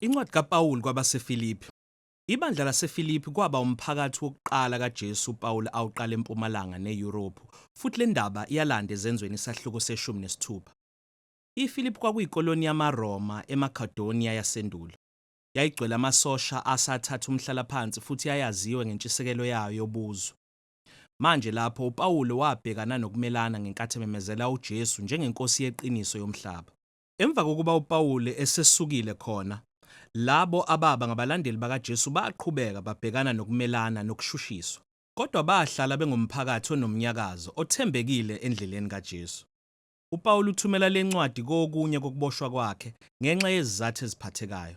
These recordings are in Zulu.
Incwadi kaPawulu kwabaseFilipi. Ibandla laseFilipi kwaba umphakathi wokuqala kaJesu uPawulu awuqala eMpumalanga neYurophu, futhi le ndaba iyalanda ezenzweni isahluko seshumi nesithupha. IFilipi kwakuyikoloni yamaRoma eMakedoniya yasendulo. Yayigcwele amasosha asathatha umhlalaphansi futhi yayaziwe ngentshisekelo yayo yobuzwe. Manje lapho uPawulu wabhekana nokumelana ngenkathi ememezela uJesu njengenkosi yeqiniso yomhlaba. Emva kokuba uPawulu esesukile khona, labo ababa ngabalandeli bakaJesu baqhubeka babhekana nokumelana nokushushiswa, kodwa bahlala bengumphakathi onomnyakazo othembekile endleleni kaJesu. uPawulu uthumela lencwadi kokunye kokuboshwa kwakhe ngenxa yezizathu eziphathekayo.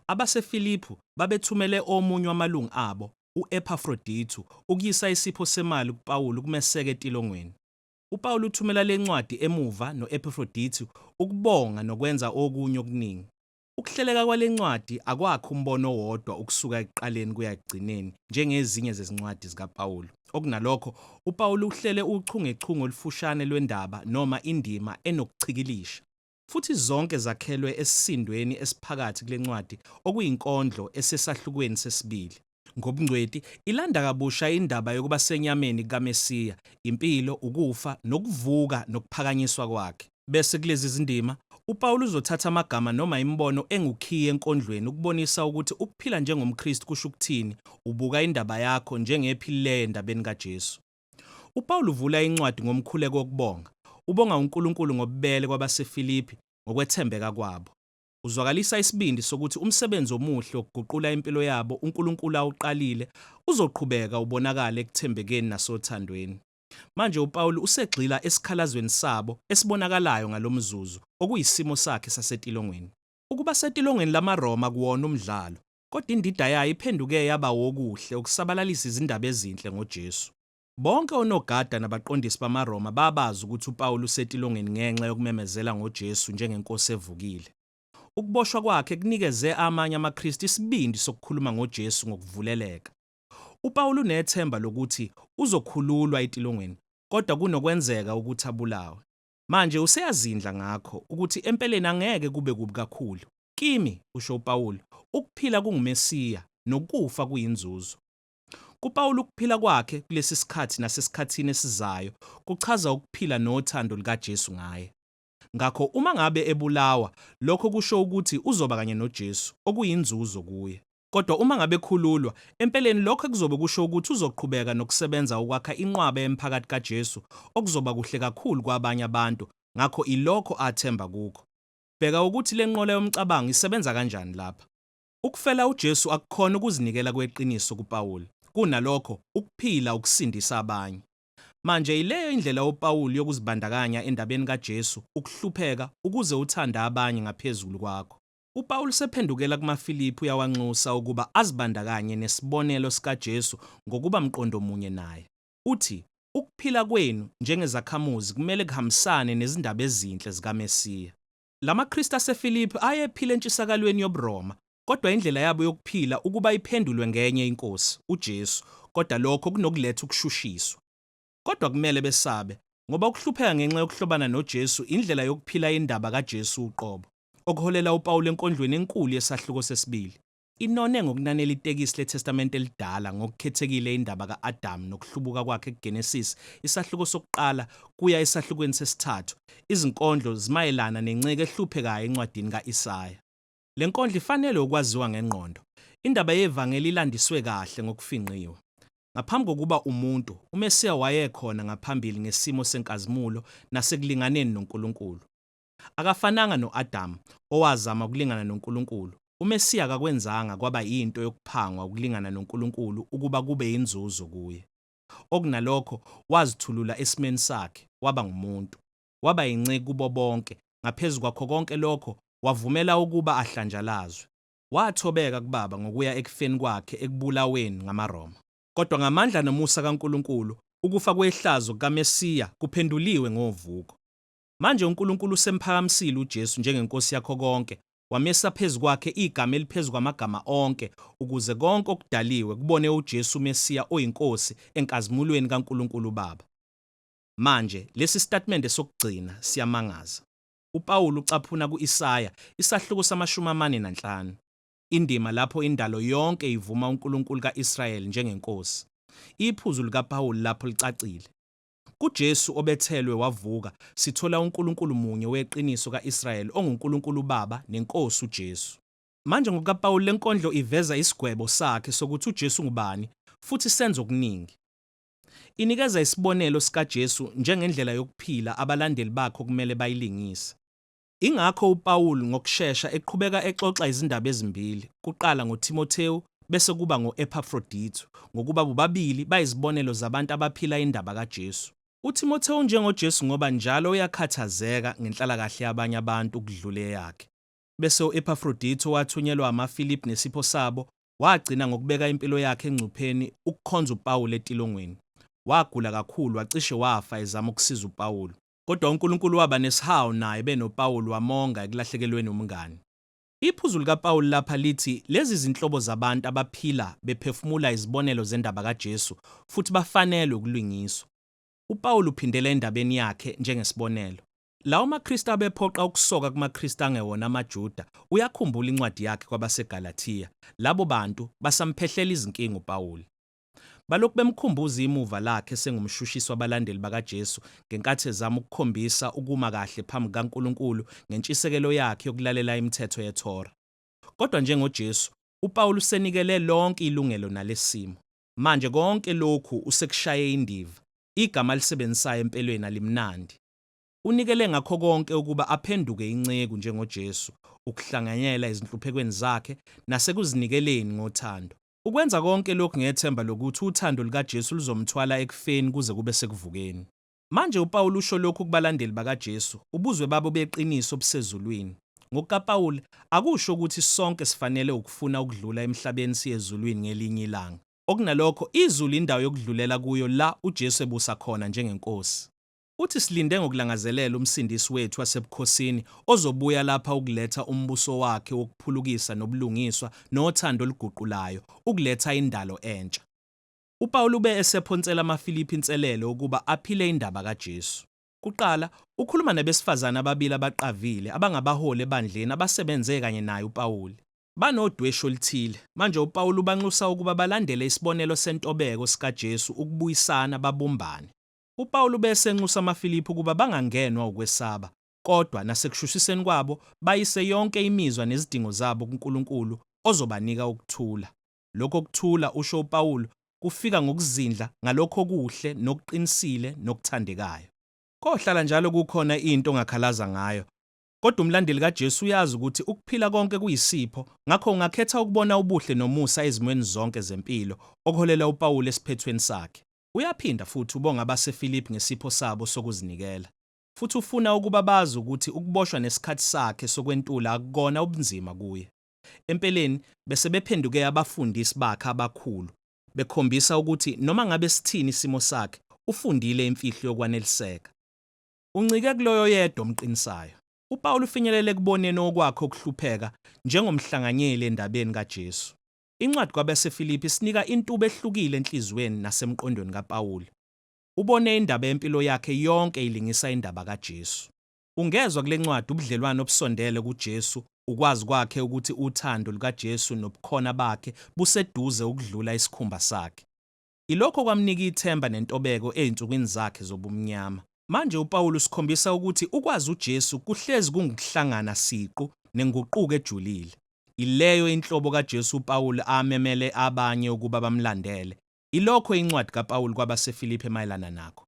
AbaseFilipi babethumele omunye wamalungu abo, uEpafrodithu, ukuyisa isipho semali kuPawulu ukumeseka etilongweni. uPawulu uthumela lencwadi emuva noEpafrodithu ukubonga nokwenza okunye okuningi. Ukuhleleka kwalencwadi akwakho umbono owodwa ukusuka ekuqaleni kuya ekugcineni njengezinye zezincwadi zikaPawulu. Okunalokho, uPawulu uhlele uchungechunge olufushane lwendaba noma indima enokuchikilisha. Futhi zonke zakhelwe esisindweni esiphakathi kulencwadi okuyinkondlo esesahlukweni sesibili. Ngobungcweti ilanda kabusha indaba yokuba senyameni kaMesiya, impilo, ukufa, nokuvuka nokuphakanyiswa kwakhe. Bese kulezi zindima uPawulu uzothatha amagama noma imbono engukhiye enkondlweni ukubonisa ukuthi ukuphila njengomKristu kusho ukuthini, ubuka indaba yakho njengephilileyo endabeni kaJesu. uPawulu uvula incwadi ngomkhuleko wokubonga. Ubonga uNkulunkulu ngobubele kwabaseFilipi ngokwethembeka kwabo. Uzwakalisa isibindi sokuthi umsebenzi omuhle wokuguqula impilo yabo uNkulunkulu awuqalile uzoqhubeka ubonakala ekuthembekeni nasothandweni. Manje uPawulu usegxila esikhalazweni sabo esibonakalayo ngalomzuzu okuyisimo sakhe sasetilongweni. Ukuba setilongweni lamaRoma kuwona umdlalo, kodwa indida yayo iphenduke yaba wokuhle ukusabalalisa izindaba ezinhle ngoJesu. Bonke onogada nabaqondisi bamaRoma babazi ukuthi uPawulu usetilongweni ngenxa yokumemezela ngoJesu njengenkosi evukile. Ukuboshwa kwakhe kunikeze amanye amaKristu isibindi sokukhuluma ngoJesu ngokuvuleleka. uPawulu unethemba lokuthi uzokhululwa etilongweni, kodwa kunokwenzeka ukuthi abulawe. Manje useyazindla ngakho ukuthi empeleni angeke kube kubi kakhulu. Kimi, usho uPawulu, ukuphila kunguMesiya nokufa kuyinzuzo. kuPawulu ukuphila kwakhe kulesi sikhathi nasesikhathini esizayo kuchaza ukuphila nothando lukaJesu ngaye. Ngakho uma ngabe ebulawa, lokho kusho ukuthi uzoba kanye noJesu, okuyinzuzo kuye. Kodwa uma ngabe khululwa, empeleni lokho kuzobe kusho ukuthi uzoqhubeka nokusebenza ukwakha inqwaba emphakathi kaJesu, okuzoba kuhle kakhulu kwabanye abantu. Ngakho ilokho athemba kukho. Bheka ukuthi le nqola yomcabango isebenza kanjani lapha. Ukufela uJesu akukhona ukuzinikela kweqiniso kuPawulu. Kunalokho, ukuphila ukusindisa abanye. Manje ileyo indlela uPawulu yokuzibandakanya endabeni kaJesu, ukuhlupheka ukuze uthande abanye ngaphezulu kwakho. uPawulu sephendukela kumaFilipi uyawanxusa ukuba azibandakanye nesibonelo sikaJesu ngokuba mqondo munye naye. Uthi, ukuphila kwenu njengezakhamuzi kumele kuhambisane nezindaba ezinhle zikaMesiya. LamaKristu aseFilipi ayephila entshisakalweni yobuRoma, kodwa indlela yabo yokuphila ukuba iphendulwe ngenye inkosi, uJesu, kodwa lokho kunokuletha ukushushiswa. Kodwa kumele besabe, ngoba ukuhlupheka ngenxa yokuhlobana noJesu indlela yokuphila indaba kaJesu uqobo, okuholela uPawulu enkondlweni enkulu yesahluko sesibili. Inone ngokunanela itekisi leTestamente elidala ngokukhethekile indaba kaAdamu nokuhlubuka kwakhe kuGenesis, isahluko sokuqala kuya esahlukweni sesithathu. Izinkondlo zimayelana nenceke ehluphekayo encwadini kaIsaya. Le nkondlo ifanele ukwaziwa ngengqondo. Indaba yevangeli ilandiswe kahle ngokufinqiwe. Ngaphambi kokuba umuntu, uMesiya wayekhona ngaphambili ngesimo senkazimulo nasekulinganeni noNkulunkulu. Akafananga noAdamu owazama ukulingana noNkulunkulu. uMesiya akakwenzanga kwaba yinto yokuphangwa ukulingana noNkulunkulu ukuba kube inzuzo kuye. Okunalokho, wazithulula esimeni sakhe, waba ngumuntu. Waba yinceke kubo bonke, ngaphezu kwakho konke lokho, wavumela ukuba ahlanjalazwe. Wathobeka kuBaba ngokuya ekufeni kwakhe ekubulaweni ngamaRoma. Kodwa ngamandla nomusa kaNkulunkulu, ukufa kwehlazo kaMesiya kuphenduliwe ngovuko. Manje uNkulunkulu usemphakamisile uJesu njengenkosi yakho konke, wamesa phezu kwakhe igama eliphezu kwamagama onke, ukuze konke okudaliwe kubone uJesu uMesiya oyinkosi enkazimulweni kaNkulunkulu Baba. Manje lesi statement sokugcina siyamangaza. uPawulu ucaphuna kuIsaya isahluko sama-45. indima lapho indalo yonke ivuma uNkulunkulu kaIsrayeli njengenkosi. Iphuzu likaPawulu lapho licacile. KuJesu obethelwe wavuka sithola uNkulunkulu munye weqiniso kaIsrayeli onguNkulunkulu Baba nenkosi uJesu. Manje ngokukaPawulu lenkondlo iveza isigwebo sakhe sokuthi uJesu ngubani futhi senza okuningi. Inikeza isibonelo sikaJesu njengendlela yokuphila abalandeli bakhe kumele bayilingise. Ingakho uPawulu ngokusheshsha eqhubeka exoxa izindaba ezimbili, kuqala ngoTimotheo bese kuba ngoEpaphrodito, ngokuba bobabili bayizibonelo zabantu abaphila indaba kaJesu. UTimotheo njengoJesu ngoba njalo uyakhathazeka ngenhlalakahle yabanye abantu ukudlule yakhe. Bese uEpaphrodito wathunyelwa amaFilipi nesipho sabo, wagcina ngokubeka impilo yakhe engcupheni ukukhonza uPawulu etilongweni. Wagula kakhulu wacishe wafa ezama ukusiza uPawulu. Kodwa uNkulunkulu waba nesihawu naye benoPawulu wamonga ekulahlekelweni umngani. Iphuzu likaPawulu lapha lithi lezi zinhlobo zabantu abaphila bephefumula izibonelo zendaba kaJesu futhi bafanelwe ukulungiswa. uPawulu uphindela endabeni yakhe njengesibonelo. Lawo maKristu abephoqa ukusoka kumaKristu angewona amaJuda, uyakhumbula incwadi yakhe kwabaseGalathiya. Labo bantu basamphehlela izinkinga uPawulu. Balokhu bemkhumbuza imuva lakhe sengumshushisi wabalandeli bakaJesu ngenkathi ezama ukukhombisa ukuma kahle phambi kaNkulunkulu ngentshisekelo yakhe yokulalela imithetho yeThora. Kodwa njengoJesu, uPawulu usenikele lonke ilungelo nalesimo. Manje konke lokhu usekushaye indiva. Igama lisebenzisayo empelweni alimnandi. Unikele ngakho konke ukuba aphenduke inceku njengoJesu, ukuhlanganyela ezinhluphekweni zakhe nasekuzinikeleni ngothando. Ukwenza konke lokhu ngethemba lokuthi uthando lukaJesu luzomthwala ekufeni kuze kube sekuvukeni. Manje uPawulu usho lokhu kubalandeli bakaJesu, ubuzwe babo beqiniso obusezulwini. NgokukaPawulu akusho ukuthi sonke sifanele ukufuna ukudlula emhlabeni siyezulwini ngelinye ilanga. Okunalokho izulu indawo yokudlulela kuyo la uJesu ebusa khona njengenkosi. Uthi silinde ngokulangazelela umsindisi wethu wasebukhosini ozobuya lapha ukuletha umbuso wakhe wokuphulukisa nobulungiswa nothando oluguqulayo, ukuletha indalo entsha. uPawulu ube esephonsela amaFilipi inselelo ukuba aphile indaba kaJesu. Kuqala, ukhuluma nabesifazana ababili abaqavile abangabaholi ebandleni abasebenze kanye naye uPawulu. Banodwesho oluthile. Manje uPawulu ubanxusa ukuba balandele isibonelo sentobeko sikaJesu ukubuyisana babumbane. uPawulu bese enxusa amaFilipi ukuba bangangenwa ukwesaba, kodwa nasekushushiseni kwabo bayise yonke imizwa nezidingo zabo kuNkulunkulu ozobanika ukuthula. Lokho kuthula usho uPawulu kufika ngokuzindla ngalokho okuhle nokuqinisile nokuthandekayo. Kohlala njalo kukhona into ongakhalaza ngayo. Kodwa umlandeli kaJesu uyazi ukuthi ukuphila konke kuyisipho, ngakho ungakhetha ukubona ubuhle nomusa ezimweni zonke zempilo, okuholela uPawulu esiphethweni sakhe. Uyaphinda futhi ubonga abaseFilipi ngesipho sabo sokuzinikela. Futhi ufuna ukuba bazi ukuthi ukuboshwa nesikhathi sakhe sokwentula akukona ubunzima kuye. Empeleni bese bephenduke abafundisi bakhe abakhulu, bekhombisa ukuthi noma ngabe sithini isimo sakhe, ufundile imfihlo yokwaneliseka. Uncike kuloyo yedwa omqinisayo. uPawulu ufinyelele kuboneni okwakhe ukuhlupheka njengomhlanganyeli endabeni kaJesu. Incwadi kwabaseFilipi isinika intuba ehlukile enhlizweni nasemqondweni kaPawulu. Ubone indaba yempilo yakhe yonke ilingisa indaba kaJesu. Ungezwa kule ncwadi ubudlelwano obusondele kuJesu, ukwazi kwakhe ukuthi uthando lukaJesu nobukhona bakhe buseduze ukudlula isikhumba sakhe. Ilokho kwamnika ithemba nentobeko ezinsukwini zakhe zobumnyama. Manje uPawulu usikhombisa ukuthi ukwazi uJesu kuhlezi kungukuhlangana siqu nenguquko ejulile. Ileyo inhlobo kaJesu uPawulu amemele abanye ukuba bamlandele. Ilokho incwadi kaPawulu kwabaseFilipi emayelana nakho.